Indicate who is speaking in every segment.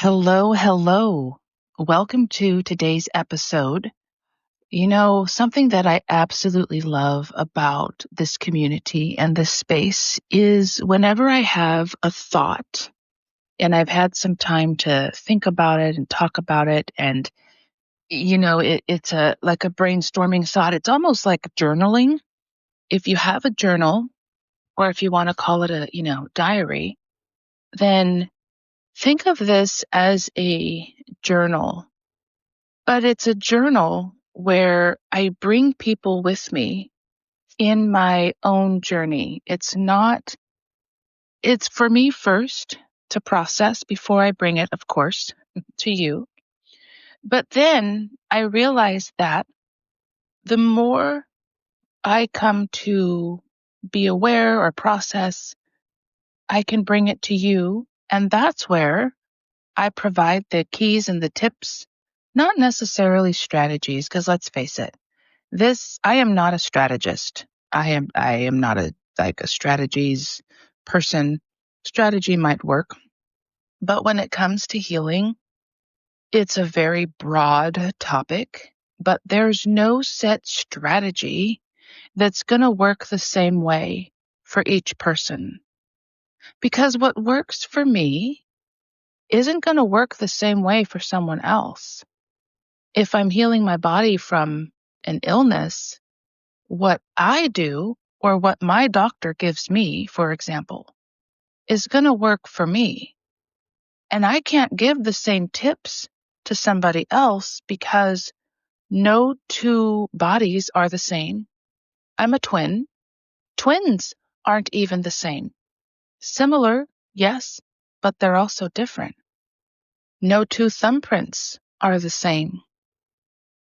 Speaker 1: Hello, hello. Welcome to today's episode. Something that I absolutely love about this community and this space is whenever I have a thought and I've had some time to think about it and talk about it, and it's like a brainstorming thought. It's almost like journaling. If you have a journal, or if you want to call it a diary, then think of this as a journal. But it's a journal where I bring people with me in my own journey. It's for me first to process before I bring it, of course, to you. But then I realize that the more I come to be aware or process, I can bring it to you. And that's where I provide the keys and the tips, not necessarily strategies, because let's face it, I am not a strategist. I am not a strategies person. Strategy might work, but when it comes to healing, it's a very broad topic, but there's no set strategy that's going to work the same way for each person. Because what works for me isn't going to work the same way for someone else. If I'm healing my body from an illness, what I do or what my doctor gives me, for example, is going to work for me. And I can't give the same tips to somebody else because no two bodies are the same. I'm a twin. Twins aren't even the same. Similar, yes, but they're also different. No two thumbprints are the same.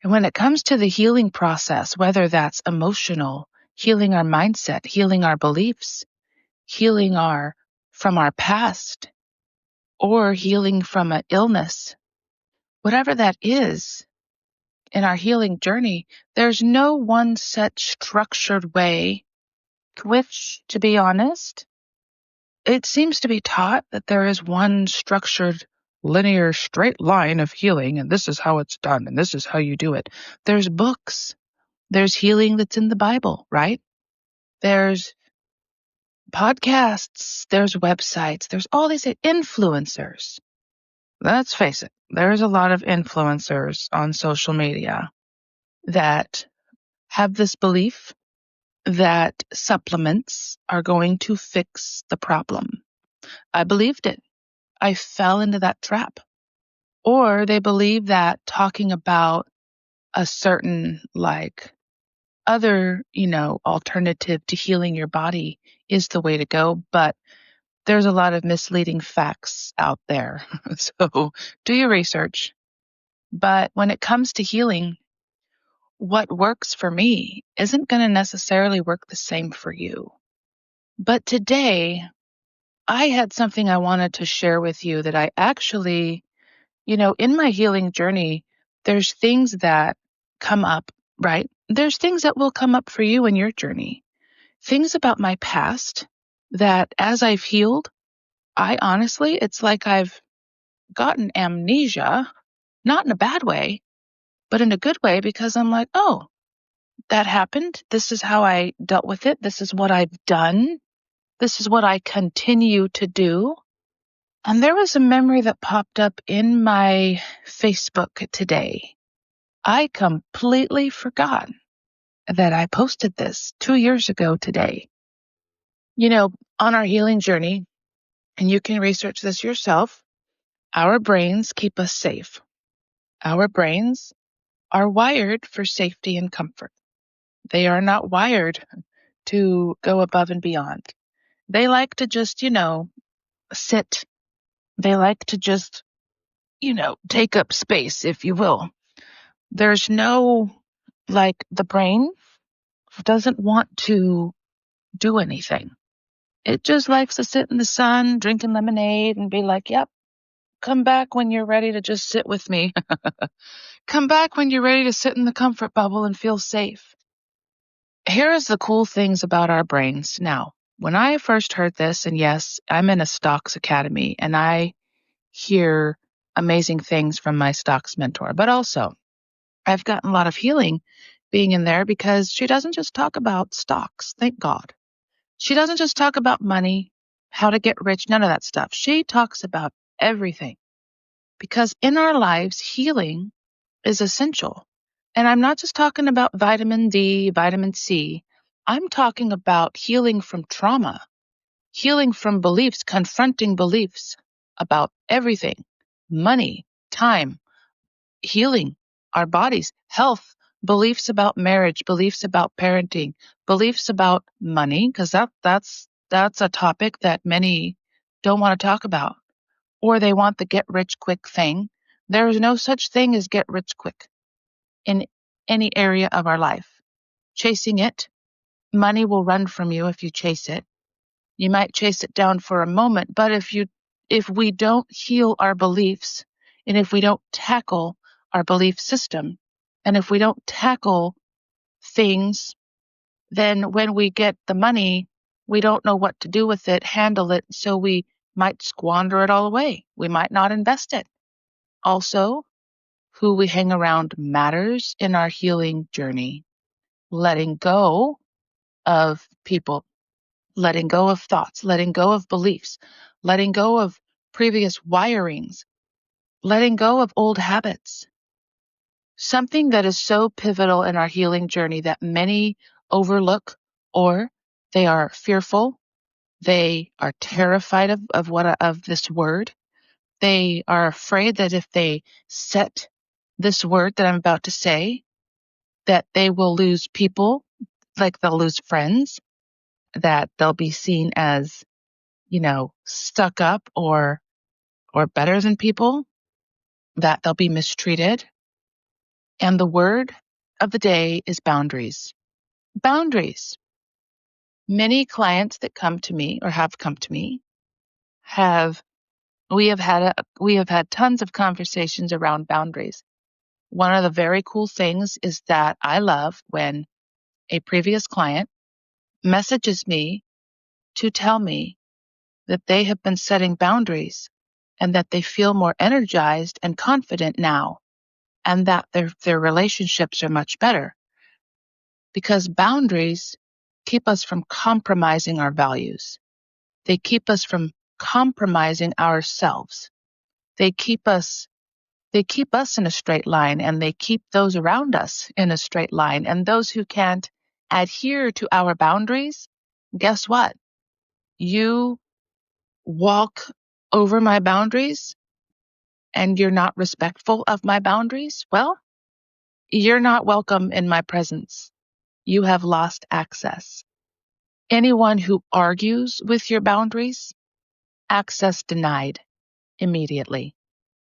Speaker 1: And when it comes to the healing process, whether that's emotional, healing our mindset, healing our beliefs, healing from our past, or healing from an illness, whatever that is in our healing journey, there's no one set structured way, which, to be honest, it seems to be taught that there is one structured, linear, straight line of healing, and this is how it's done, and this is how you do it. There's books. There's healing that's in the Bible, right? There's podcasts. There's websites. There's all these influencers. Let's face it, there's a lot of influencers on social media that have this belief that supplements are going to fix the problem. I believed it. I fell into that trap. Or they believe that talking about a certain other, alternative to healing your body is the way to go. But there's a lot of misleading facts out there. So do your research. But when it comes to healing, what works for me isn't going to necessarily work the same for you. But today, I had something I wanted to share with you that I actually, in my healing journey, there's things that come up, right? There's things that will come up for you in your journey. Things about my past that as I've healed, it's like I've gotten amnesia, not in a bad way, but in a good way, because I'm like, oh, that happened. This is how I dealt with it. This is what I've done. This is what I continue to do. And there was a memory that popped up in my Facebook today. I completely forgot that I posted this 2 years ago today. On our healing journey, and you can research this yourself, our brains keep us safe. Our brains are wired for safety and comfort. They are not wired to go above and beyond. They like to just, sit. They like to just, take up space, if you will. There's no, the brain doesn't want to do anything. It just likes to sit in the sun, drinking lemonade, and be like, yep, come back when you're ready to just sit with me. Come back when you're ready to sit in the comfort bubble and feel safe. Here is the cool things about our brains. Now, when I first heard this, and yes, I'm in a Stocks Academy, and I hear amazing things from my stocks mentor. But also, I've gotten a lot of healing being in there because she doesn't just talk about stocks, thank God. She doesn't just talk about money, how to get rich, none of that stuff. She talks about everything because in our lives, healing is essential. And I'm not just talking about vitamin D, vitamin C. I'm talking about healing from trauma, healing from beliefs, confronting beliefs about everything, money, time, healing our bodies, health, beliefs about marriage, beliefs about parenting, beliefs about money, because that's a topic that many don't want to talk about, or they want the get rich quick thing. There is no such thing as get rich quick in any area of our life. Chasing it, money will run from you if you chase it. You might chase it down for a moment, but if we don't heal our beliefs, and if we don't tackle our belief system, and if we don't tackle things, then when we get the money, we don't know what to do with it, handle it, so we might squander it all away. We might not invest it. Also, who we hang around matters in our healing journey. Letting go of people, letting go of thoughts, letting go of beliefs, letting go of previous wirings, letting go of old habits. Something that is so pivotal in our healing journey that many overlook, or they are fearful, they are terrified of this word. They are afraid that if they set this word that I'm about to say, that they will lose people, like they'll lose friends, that they'll be seen as, stuck up or better than people, that they'll be mistreated. And the word of the day is boundaries. Boundaries. Many clients that come to me or have come to me have we have had tons of conversations around boundaries. One of the very cool things is that I love when a previous client messages me to tell me that they have been setting boundaries and that they feel more energized and confident now, and that their relationships are much better because boundaries keep us from compromising our values. They keep us from compromising ourselves. They keep us in a straight line, and they keep those around us in a straight line. And those who can't adhere to our boundaries, guess what? You walk over my boundaries and you're not respectful of my boundaries. Well, you're not welcome in my presence. You have lost access. Anyone who argues with your boundaries, access denied immediately.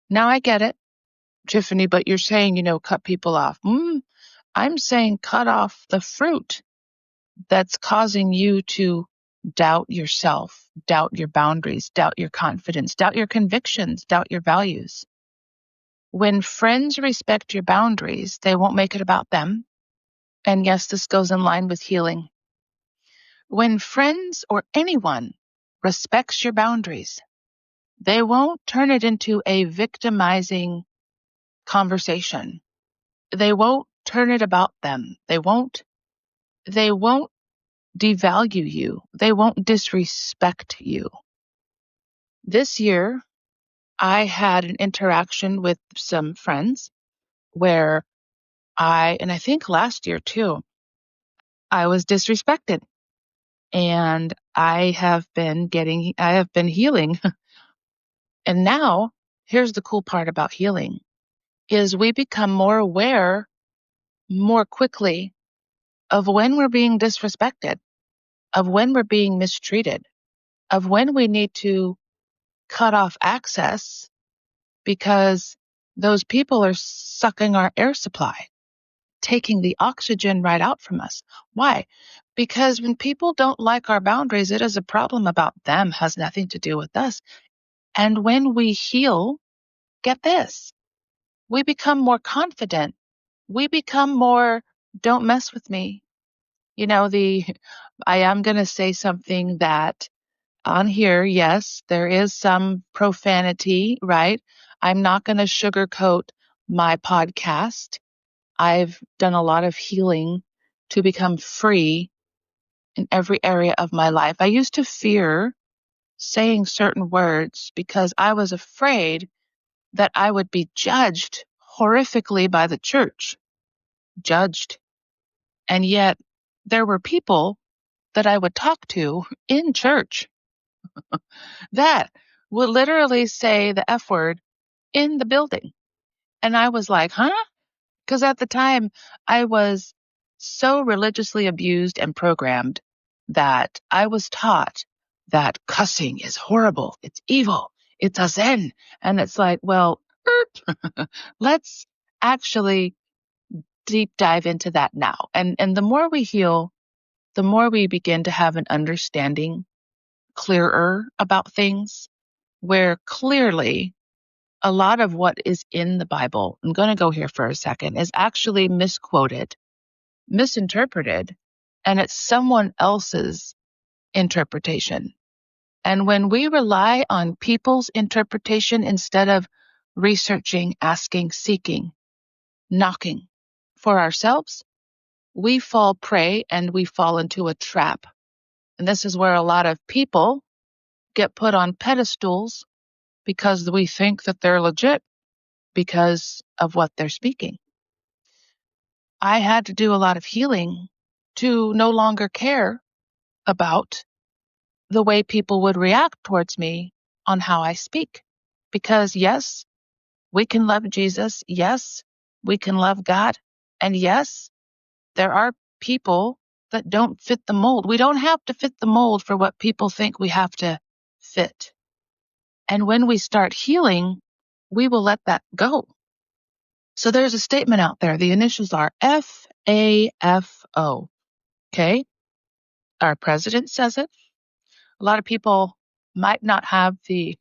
Speaker 1: Now I get it, Tiffany, but you're saying, cut people off. I'm saying cut off the fruit that's causing you to doubt yourself, doubt your boundaries, doubt your confidence, doubt your convictions, doubt your values. When friends respect your boundaries, they won't make it about them. And yes, this goes in line with healing. When friends or anyone respects your boundaries, they won't turn it into a victimizing conversation. They won't turn it about them. They won't devalue you. They won't disrespect you. This year, I had an interaction with some friends where and I think last year too, I was disrespected. And I have been healing. And now, here's the cool part about healing is we become more aware more quickly of when we're being disrespected, of when we're being mistreated, of when we need to cut off access because those people are sucking our air supply, taking the oxygen right out from us. Why? Because when people don't like our boundaries, it is a problem about them, has nothing to do with us. And when we heal, get this, we become more confident. We become more, don't mess with me. I am going to say something that on here, yes, there is some profanity, right? I'm not going to sugarcoat my podcast. I've done a lot of healing to become free in every area of my life. I used to fear saying certain words because I was afraid that I would be judged horrifically by the church, judged. And yet there were people that I would talk to in church that would literally say the F word in the building. And I was like, huh? Because at the time I was so religiously abused and programmed that I was taught that cussing is horrible. It's evil. It's a sin. And it's like, well, let's actually deep dive into that now. And the more we heal, the more we begin to have an understanding clearer about things where clearly a lot of what is in the Bible, I'm going to go here for a second, is actually misquoted, misinterpreted, and it's someone else's interpretation. And when we rely on people's interpretation instead of researching, asking, seeking, knocking for ourselves, we fall prey and we fall into a trap. And this is where a lot of people get put on pedestals because we think that they're legit because of what they're speaking. I had to do a lot of healing to no longer care about the way people would react towards me on how I speak. Because yes, we can love Jesus. Yes, we can love God. And yes, there are people that don't fit the mold. We don't have to fit the mold for what people think we have to fit. And when we start healing, we will let that go. So there's a statement out there. The initials are FAFO. Okay. Our president says it. A lot of people might not have the,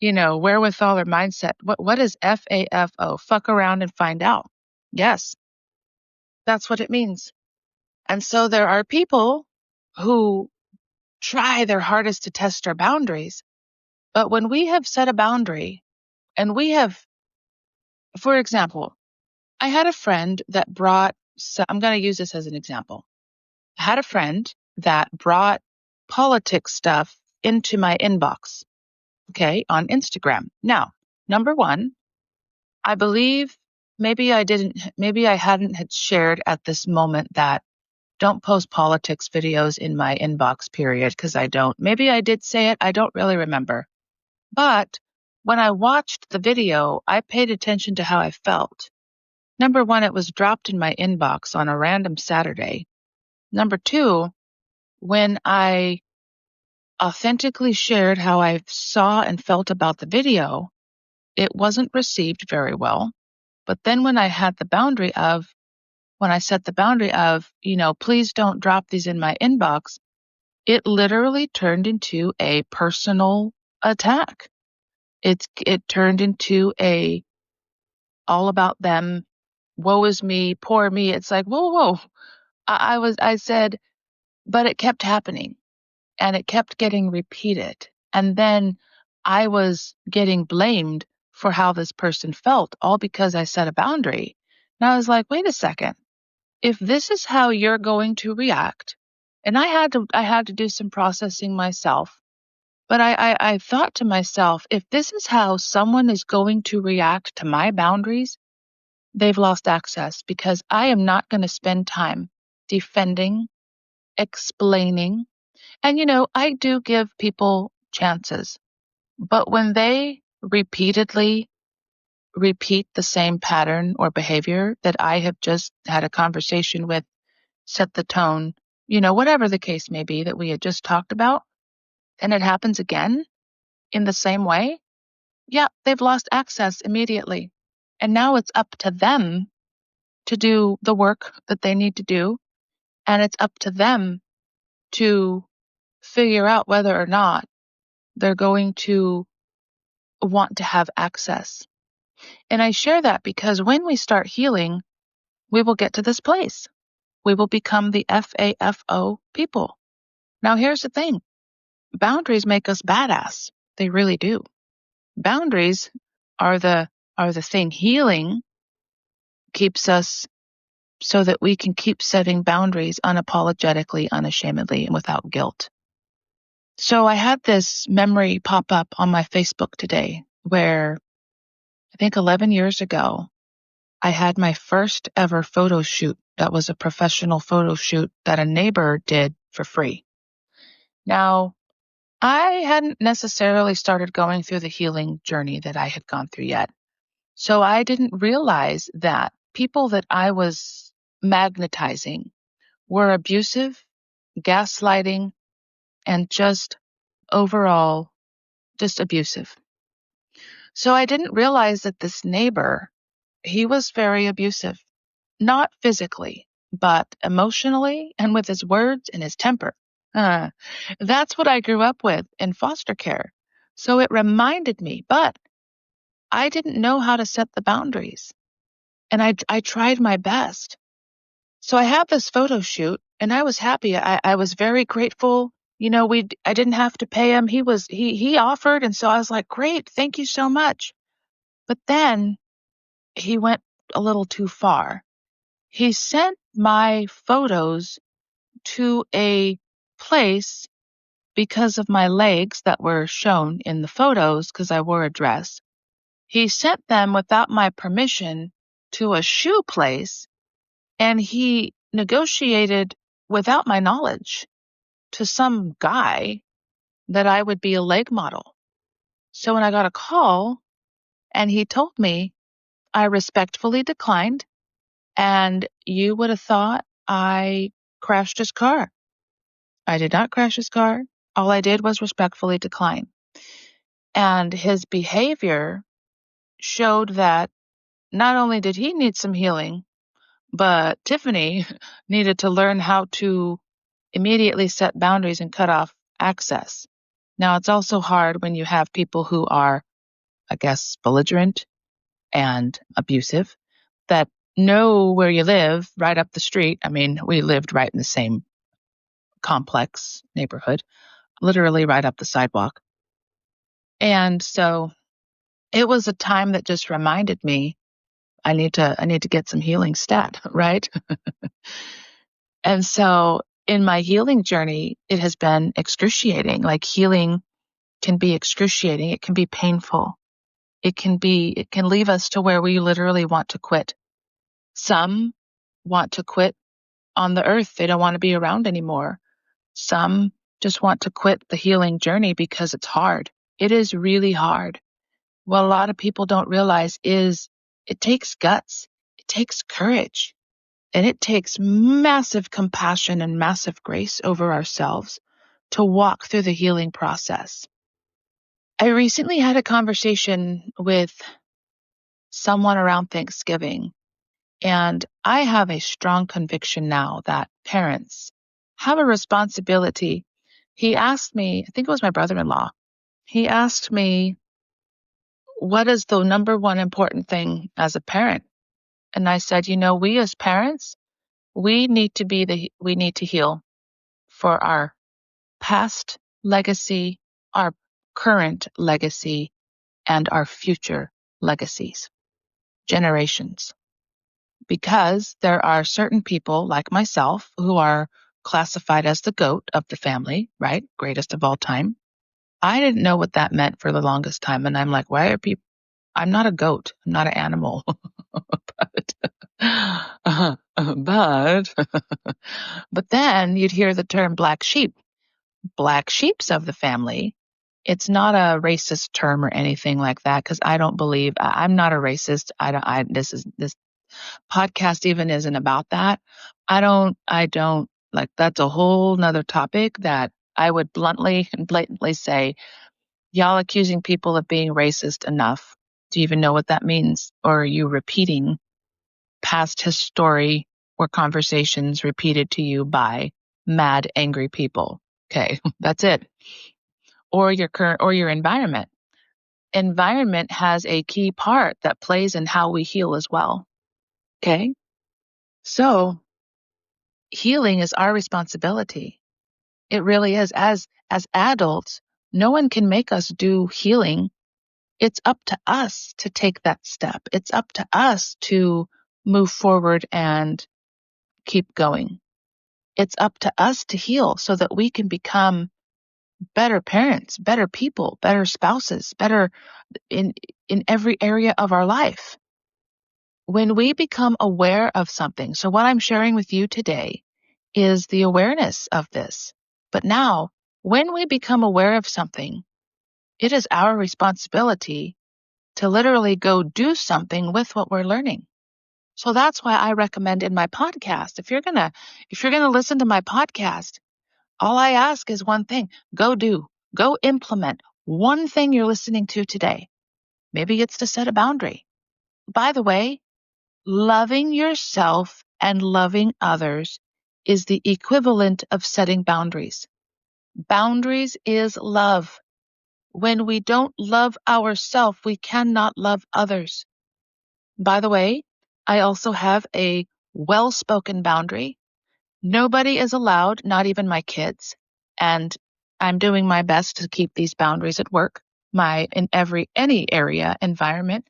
Speaker 1: wherewithal or mindset. What is FAFO? Fuck around and find out. Yes, that's what it means. And so there are people who try their hardest to test our boundaries. But when we have set a boundary and we have, for example, I had a friend that brought, I'm going to use this as an example. I had a friend that brought politics stuff into my inbox, okay, on Instagram. Now, number one, I believe maybe I hadn't had shared at this moment that don't post politics videos in my inbox, period, because I don't. Maybe I did say it. I don't really remember. But when I watched the video, I paid attention to how I felt. Number one, it was dropped in my inbox on a random Saturday. Number two, when I authentically shared how I saw and felt about the video, it wasn't received very well. But then when I set the boundary of, please don't drop these in my inbox, it literally turned into a personal attack. It turned into a all about them, woe is me, poor me. It's like, whoa. I said, but it kept happening and it kept getting repeated. And then I was getting blamed for how this person felt, all because I set a boundary. And I was like, wait a second. If this is how you're going to react, and I had to do some processing myself, but I thought to myself, if this is how someone is going to react to my boundaries, they've lost access because I am not going to spend time defending, explaining. And, I do give people chances, but when they repeatedly repeat the same pattern or behavior that I have just had a conversation with, set the tone, whatever the case may be that we had just talked about, and it happens again in the same way, yeah, they've lost access immediately. And now it's up to them to do the work that they need to do. And it's up to them to figure out whether or not they're going to want to have access. And I share that because when we start healing, we will get to this place. We will become the FAFO people. Now, here's the thing. boundaries make us badass. They really do. Boundaries are the thing. Healing keeps us so that we can keep setting boundaries unapologetically, unashamedly, and without guilt. So I had this memory pop up on my Facebook today where I think 11 years ago, I had my first ever photo shoot. That was a professional photo shoot that a neighbor did for free. Now, I hadn't necessarily started going through the healing journey that I had gone through yet. So I didn't realize that people that I was magnetizing were abusive, gaslighting, and just overall just abusive. So I didn't realize that this neighbor, he was very abusive, not physically, but emotionally and with his words and his temper. Uh, that's what I grew up with in foster care. So it reminded me, but I didn't know how to set the boundaries. And I tried my best. So I had this photo shoot and I was happy. I was very grateful. I didn't have to pay him. He offered. And so I was like, great. Thank you so much. But then he went a little too far. He sent my photos to a place because of my legs that were shown in the photos because I wore a dress. He sent them without my permission to a shoe place, and he negotiated without my knowledge to some guy that I would be a leg model. So when I got a call and he told me, I respectfully declined, and you would have thought I crashed his car. I did not crash his car. All I did was respectfully decline. And his behavior showed that not only did he need some healing, but Tiffany needed to learn how to immediately set boundaries and cut off access. Now, it's also hard when you have people who are, I guess, belligerent and abusive that know where you live right up the street. I mean, we lived right in the same complex neighborhood, literally right up the sidewalk. And so it was a time that just reminded me I need to get some healing stat, right? And so in my healing journey, it has been excruciating. Like healing can be excruciating. It can be painful. It can leave us to where we literally want to quit. Some want to quit on the earth. They don't want to be around anymore. Some just want to quit the healing journey because it's hard. It is really hard. What a lot of people don't realize is it takes guts. It takes courage. And it takes massive compassion and massive grace over ourselves to walk through the healing process. I recently had a conversation with someone around Thanksgiving, and I have a strong conviction now that parents have a responsibility. He asked me, I think it was my brother-in-law, he asked me, what is the number one important thing as a parent? And I said, we as parents, we need to heal for our past legacy, our current legacy, and our future legacies, generations. Because there are certain people like myself who are classified as the GOAT of the family, right? Greatest of all time. I didn't know what that meant for the longest time. And I'm like, why are people, I'm not a goat. I'm not an animal. but, but, but then you'd hear the term black sheep. Black sheeps of the family. It's not a racist term or anything like that because I don't believe I'm not a racist. This podcast even isn't about that. I don't like that's a whole nother topic that I would bluntly and blatantly say, y'all accusing people of being racist enough. Do you even know what that means? Or are you repeating past history or conversations repeated to you by mad, angry people? Okay, that's it. Or your current or your environment. Environment has a key part that plays in how we heal as well. Okay. So healing is our responsibility. It really is. As adults, no one can make us do healing. It's up to us to take that step. It's up to us to move forward and keep going. It's up to us to heal so that we can become better parents, better people, better spouses, better in in every area of our life. When we become aware of something, so what I'm sharing with you today is the awareness of this. But now, when we become aware of something, it is our responsibility to literally go do something with what we're learning. So that's why I recommend in my podcast, if you're going to listen to my podcast, all I ask is one thing: go implement one thing you're listening to today. Maybe it's to set a boundary. By the way, loving yourself and loving others is the equivalent of setting boundaries. Boundaries is love. When we don't love ourselves, we cannot love others. By the way, I also have a well-spoken boundary. Nobody is allowed, not even my kids, and I'm doing my best to keep these boundaries at work, any area environment.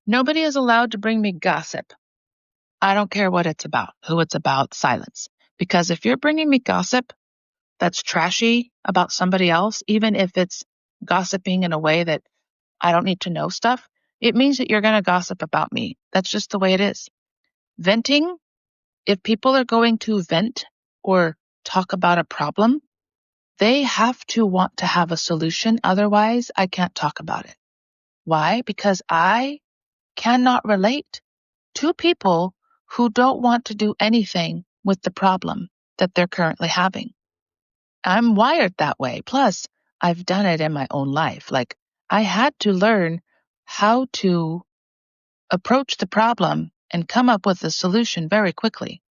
Speaker 1: Nobody is allowed to bring me gossip. I don't care what it's about, who it's about, silence. Because if you're bringing me gossip that's trashy about somebody else, even if it's gossiping in a way that I don't need to know stuff, it means that you're going to gossip about me. That's just the way it is. Venting, if people are going to vent or talk about a problem, they have to want to have a solution. Otherwise, I can't talk about it. Why? Because I cannot relate to people who don't want to do anything with the problem that they're currently having. I'm wired that way. Plus, I've done it in my own life. Like, I had to learn how to approach the problem and come up with a solution very quickly.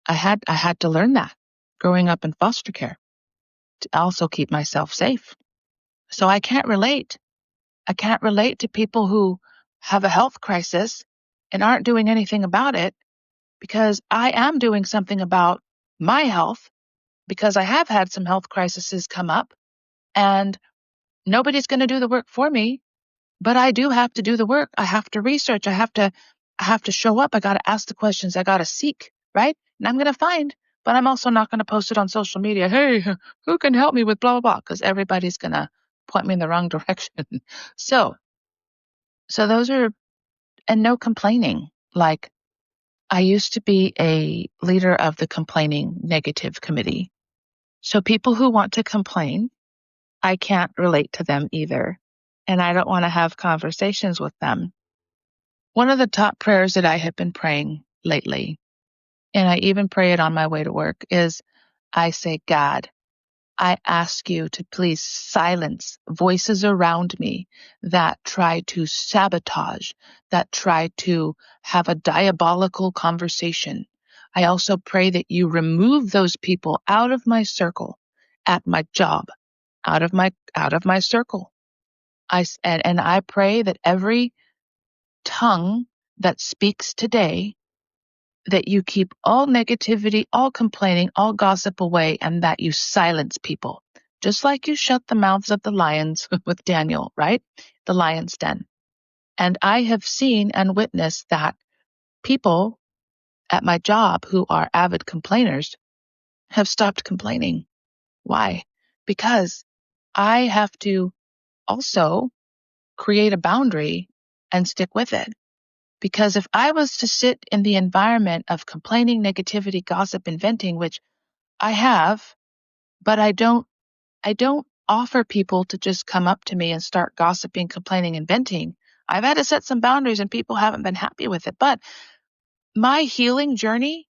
Speaker 1: I had to learn that growing up in foster care to also keep myself safe. So I can't relate. I can't relate to people who have a health crisis and aren't doing anything about it, because I am doing something about my health, because I have had some health crises come up, and nobody's going to do the work for me, but I do have to do the work. I have to research. I have to show up. I got to ask the questions. I got to seek, right? And I'm going to find, but I'm also not going to post it on social media. Hey, who can help me with blah, blah, blah? Because everybody's going to point me in the wrong direction. So those are, and no complaining. Like, I used to be a leader of the complaining negative committee. So people who want to complain, I can't relate to them either. And I don't want to have conversations with them. One of the top prayers that I have been praying lately, and I even pray it on my way to work, is I say, God, I ask you to please silence voices around me that try to sabotage, that try to have a diabolical conversation. I also pray that you remove those people out of my circle, at my job, out of my circle. And I pray that every tongue that speaks today, that you keep all negativity, all complaining, all gossip away, and that you silence people. Just like you shut the mouths of the lions with Daniel, right? The lion's den. And I have seen and witnessed that people at my job who are avid complainers have stopped complaining. Why? Because I have to also create a boundary and stick with it. Because if I was to sit in the environment of complaining, negativity, gossip, and venting, which I have, but I don't offer people to just come up to me and start gossiping, complaining, and venting. I've had to set some boundaries and people haven't been happy with it. But my healing journey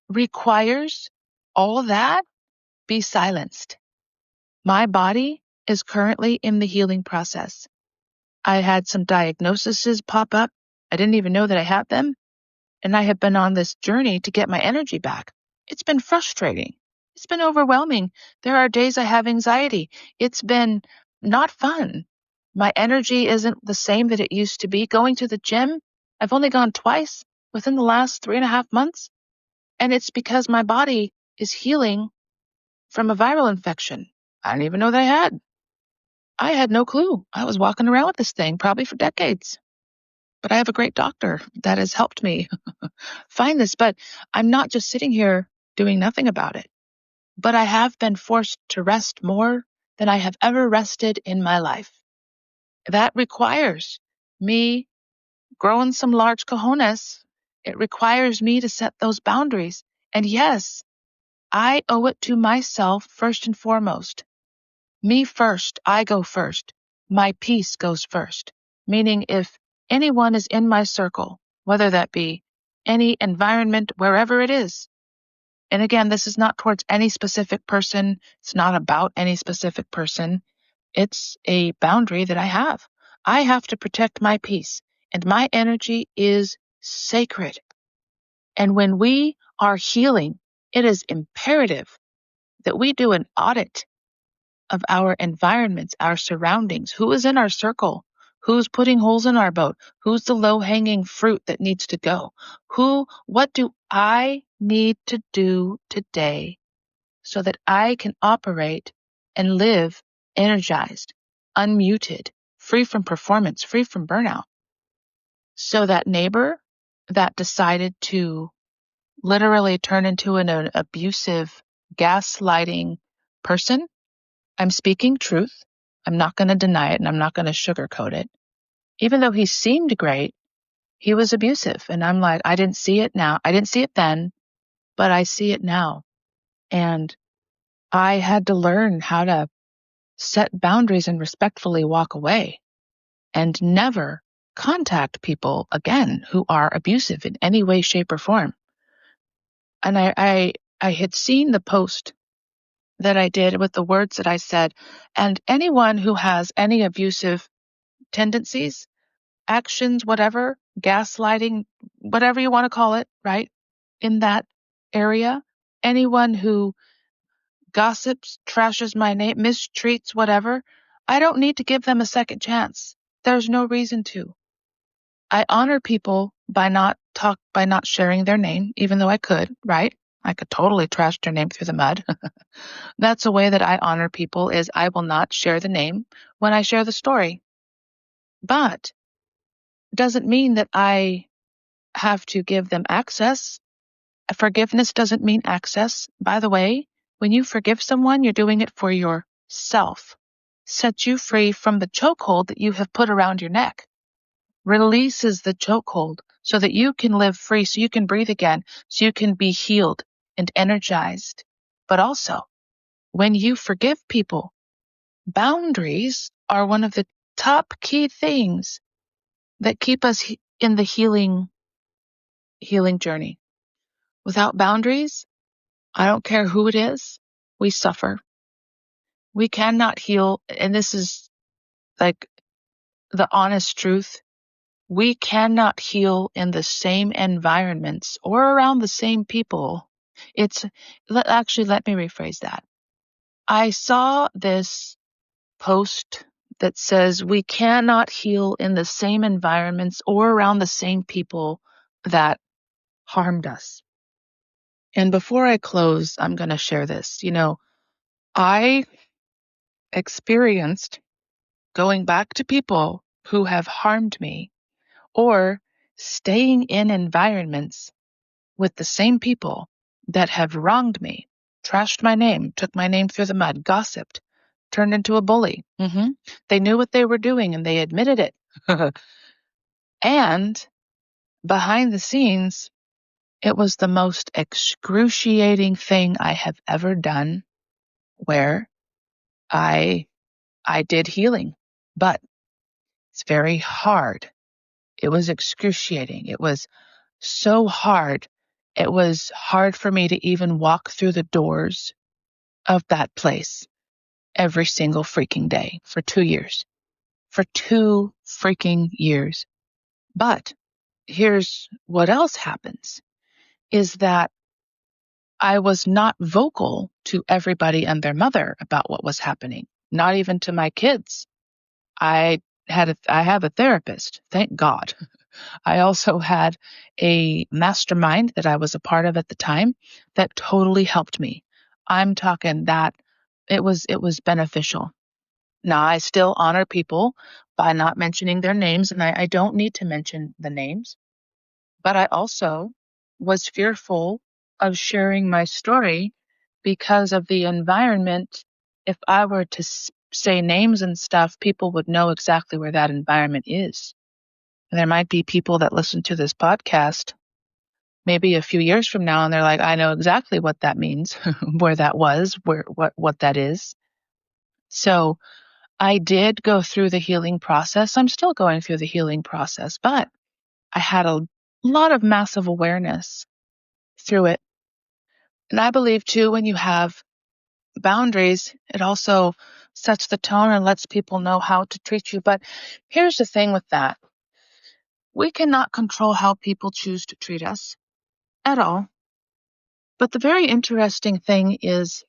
Speaker 1: requires all of that be silenced. My body is currently in the healing process. I had some diagnoses pop up. I didn't even know that I had them. And I have been on this journey to get my energy back. It's been frustrating. It's been overwhelming. There are days I have anxiety. It's been not fun. My energy isn't the same that it used to be. Going to the gym, I've only gone twice within the last 3.5 months. And it's because my body is healing from a viral infection. I didn't even know they had. I had no clue. I was walking around with this thing probably for decades. But I have a great doctor that has helped me find this. But I'm not just sitting here doing nothing about it. But I have been forced to rest more than I have ever rested in my life. That requires me growing some large cojones. It requires me to set those boundaries. And yes, I owe it to myself first and foremost. Me first, I go first. My peace goes first. Meaning if anyone is in my circle, whether that be any environment, wherever it is, and again, this is not towards any specific person. It's not about any specific person. It's a boundary that I have. I have to protect my peace, and my energy is sacred. And when we are healing, it is imperative that we do an audit of our environments, our surroundings. Who is in our circle? Who's putting holes in our boat? Who's the low-hanging fruit that needs to go? What do I need to do today so that I can operate and live energized, unmuted, free from performance, free from burnout? So that neighbor that decided to literally turn into an abusive, gaslighting person, I'm speaking truth. I'm not going to deny it and I'm not going to sugarcoat it. Even though he seemed great, he was abusive. And I'm like, I didn't see it now. I didn't see it then, but I see it now. And I had to learn how to set boundaries and respectfully walk away and never contact people again who are abusive in any way, shape, or form. And I had seen the post that I did with the words that I said, and anyone who has any abusive tendencies, actions, whatever, gaslighting, whatever you want to call it, right? In that area, anyone who gossips, trashes my name, mistreats, whatever, I don't need to give them a second chance. There's no reason to. I honor people by not sharing their name, even though I could, right? I could totally trash their name through the mud. That's a way that I honor people is I will not share the name when I share the story. But it doesn't mean that I have to give them access. Forgiveness doesn't mean access. By the way, when you forgive someone, you're doing it for yourself. Sets you free from the chokehold that you have put around your neck. Releases the chokehold so that you can live free, so you can breathe again, so you can be healed and energized. But also, when you forgive people, boundaries are one of the top key things that keep us in the healing journey. Without boundaries, I don't care who it is, we suffer. We cannot heal, and this is like the honest truth. We cannot heal in the same environments or around the same people. Let me rephrase that. I saw this post that says we cannot heal in the same environments or around the same people that harmed us. And before I close, I'm going to share this. I experienced going back to people who have harmed me or staying in environments with the same people that have wronged me, trashed my name, took my name through the mud, gossiped, turned into a bully. They knew what they were doing and they admitted it. And behind the scenes, it was the most excruciating thing I have ever done where I did healing, but it's very hard. It was excruciating. It was so hard. It was hard for me to even walk through the doors of that place every single freaking day for 2 years. For 2 freaking years. But here's what else happens is that I was not vocal to everybody and their mother about what was happening, not even to my kids. I have a therapist, thank God. I also had a mastermind that I was a part of at the time that totally helped me. I'm talking that it was beneficial. Now, I still honor people by not mentioning their names, and I don't need to mention the names, but I also was fearful of sharing my story because of the environment. If I were to say names and stuff, people would know exactly where that environment is. And there might be people that listen to this podcast maybe a few years from now, and they're like, I know exactly what that means, where that was, what that is. So I did go through the healing process. I'm still going through the healing process, but I had a lot of massive awareness through it. And I believe too, when you have boundaries, it also sets the tone and lets people know how to treat you. But here's the thing with that. We cannot control how people choose to treat us at all. But the very interesting thing is,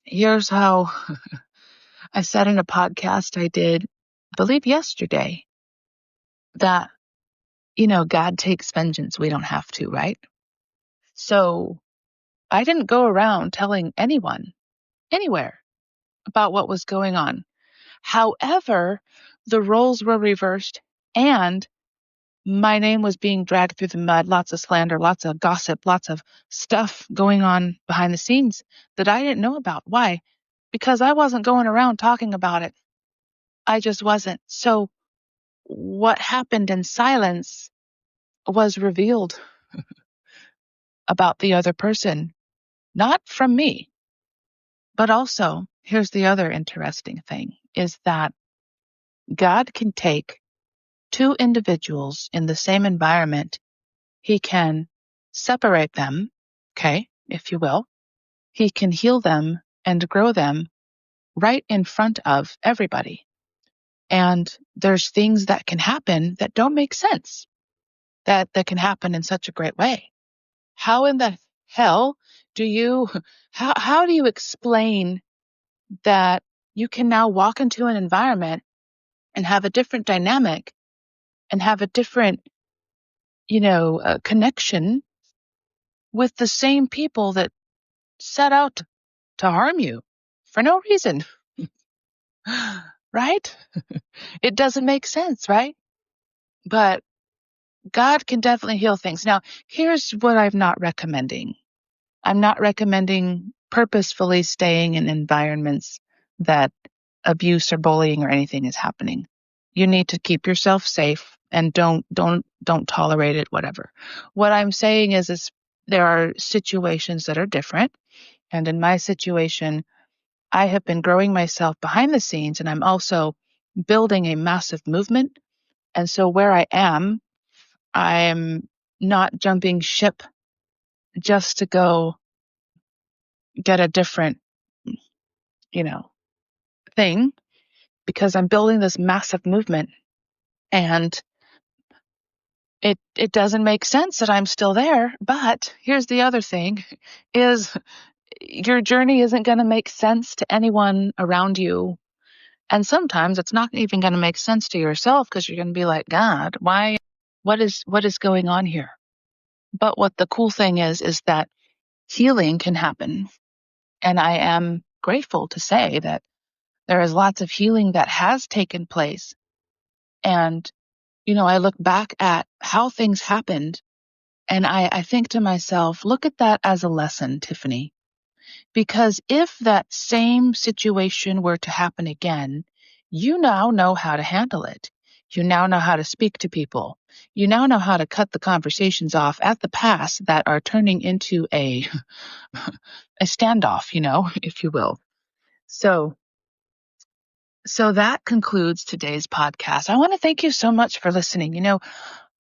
Speaker 1: here's how I said in a podcast I did, I believe yesterday, that, God takes vengeance. We don't have to, right? So I didn't go around telling anyone, anywhere, about what was going on. However, the roles were reversed and my name was being dragged through the mud, lots of slander, lots of gossip, lots of stuff going on behind the scenes that I didn't know about. Why? Because I wasn't going around talking about it. I just wasn't. So what happened in silence was revealed about the other person, not from me. But also, here's the other interesting thing is that God can take two individuals in the same environment. He can separate them, okay, if you will. He can heal them and grow them right in front of everybody. And there's things that can happen that don't make sense, that can happen in such a great way. How in the hell do you, how do you explain that you can now walk into an environment and have a different dynamic and have a different, connection with the same people that set out to harm you for no reason, right? It doesn't make sense, right? But God can definitely heal things. Now, here's what I'm not recommending. I'm not recommending purposefully staying in environments that abuse or bullying or anything is happening. You need to keep yourself safe and don't tolerate it, whatever. What I'm saying is there are situations that are different. And in my situation, I have been growing myself behind the scenes and I'm also building a massive movement. And so where I'm not jumping ship just to go get a different, you know, thing because I'm building this massive movement and it doesn't make sense that I'm still there. But here's the other thing is your journey isn't going to make sense to anyone around you. And sometimes it's not even going to make sense to yourself because you're going to be like, God, why, what is going on here? But what the cool thing is that healing can happen. And I am grateful to say that there is lots of healing that has taken place. And, I look back at how things happened and I think to myself, look at that as a lesson, Tiffany. Because if that same situation were to happen again, you now know how to handle it. You now know how to speak to people. You now know how to cut the conversations off at the pass that are turning into a standoff, if you will. So that concludes today's podcast. I want to thank you so much for listening.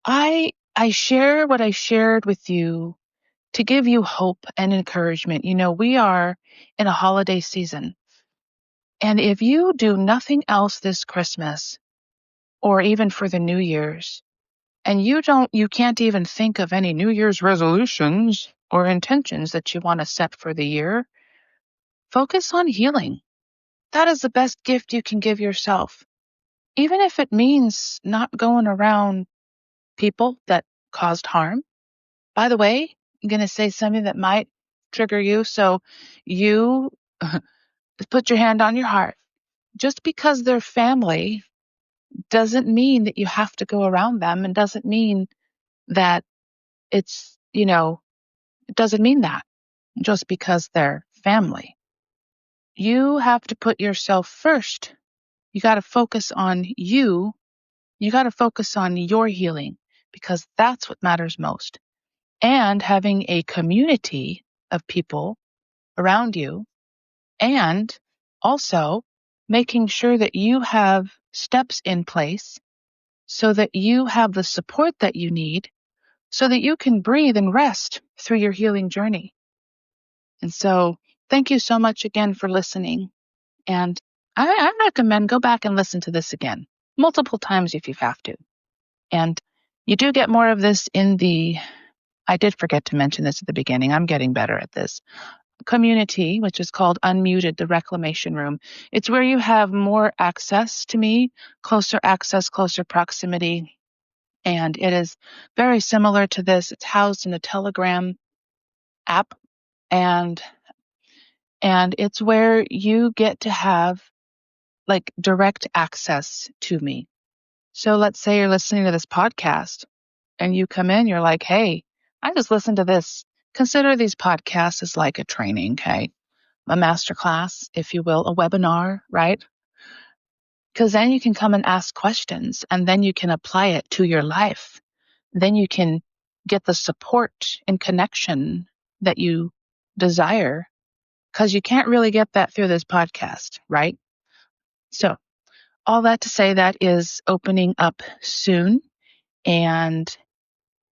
Speaker 1: I share what I shared with you to give you hope and encouragement. We are in a holiday season. And if you do nothing else this Christmas or even for the New Year's, and you can't even think of any New Year's resolutions or intentions that you want to set for the year, focus on healing. That is the best gift you can give yourself. Even if it means not going around people that caused harm. By the way, I'm going to say something that might trigger you. So you put your hand on your heart. Just because they're family doesn't mean that you have to go around them, and doesn't mean that it's, it doesn't mean that just because they're family. You have to put yourself first. You got to focus on you. You got to focus on your healing, because that's what matters most. And having a community of people around you, and also making sure that you have steps in place so that you have the support that you need so that you can breathe and rest through your healing journey. And so thank you so much again for listening. And I recommend go back and listen to this again multiple times if you have to. And you do get more of this I did forget to mention this at the beginning. I'm getting better at this community, which is called Unmuted, the Reclamation Room. It's where you have more access to me, closer access, closer proximity. And it is very similar to this. It's housed in a Telegram app, and it's where you get to have like direct access to me. So let's say you're listening to this podcast and you come in, you're like, hey, I just listened to this. Consider these podcasts as like a training, okay? A masterclass, if you will, a webinar, right? Because then you can come and ask questions, and then you can apply it to your life. Then you can get the support and connection that you desire, because you can't really get that through this podcast, right? So all that to say, that is opening up soon. And